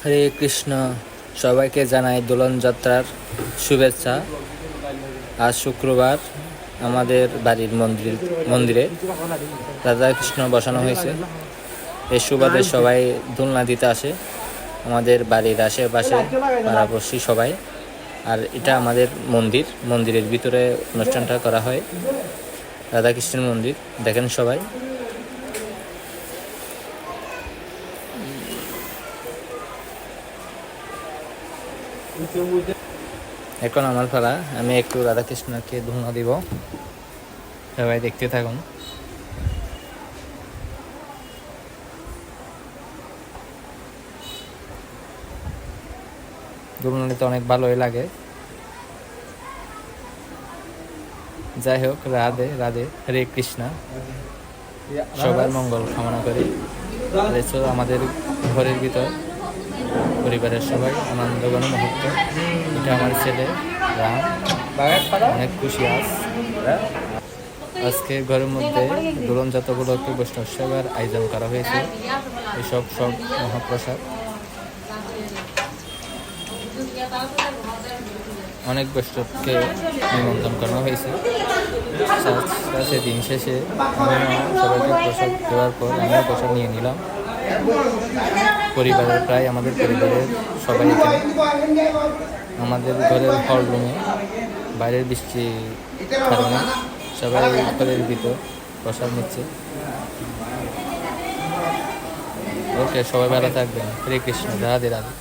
হরে কৃষ্ণ। সবাইকে জানাই দোলন যাত্রার শুভেচ্ছা। আজ শুক্রবার আমাদের বাড়ির মন্দিরে রাধাকৃষ্ণ বসানো হয়েছে। এই সুবাদে সবাই দোলনা দিতে আসে, আমাদের বাড়ির আশেপাশে পাড়াপড়শি সবাই। আর এটা আমাদের মন্দিরের ভিতরে অনুষ্ঠানটা করা হয়। রাধাকৃষ্ণের মন্দির দেখেন সবাই। এখন আমার পালা, আমি একটু রাধাকৃষ্ণকে দোলনা দিব, সবাই দেখতে থাকুন। দোলনা নিতে অনেক ভালোই লাগে। যাই হোক, রাধে রাধে, হরে কৃষ্ণ। সবার মঙ্গল কামনা করি। আমাদের ঘরের ভিতর পরিবারের সবাই আনন্দঘন মুহূর্ত। এটা আমার ছেলে রাম, অনেক খুশি আজকে ঘরের মধ্যে দোলন যাত্রা উপলক্ষে বৈষ্ণব সেবার আয়োজন করা হয়েছে। এসব সব মহাপ্রসাদ, অনেক বৈষ্ণবকে নিমন্ত্রণ করা হয়েছে। দিন শেষে সবাইকে প্রসাদ দেওয়ার পর আমিও প্রসাদ নিয়ে নিলাম। আমাদের পরিবারের সবাই এখানে আমাদের ঘরের হল রুমে, বাইরের বৃষ্টির কারণে সবাই ঘরের ভিতর প্রসাদ নিচ্ছে। ওকে, সবাই ভালো থাকবেন। হরে কৃষ্ণ, রাধে রাধে।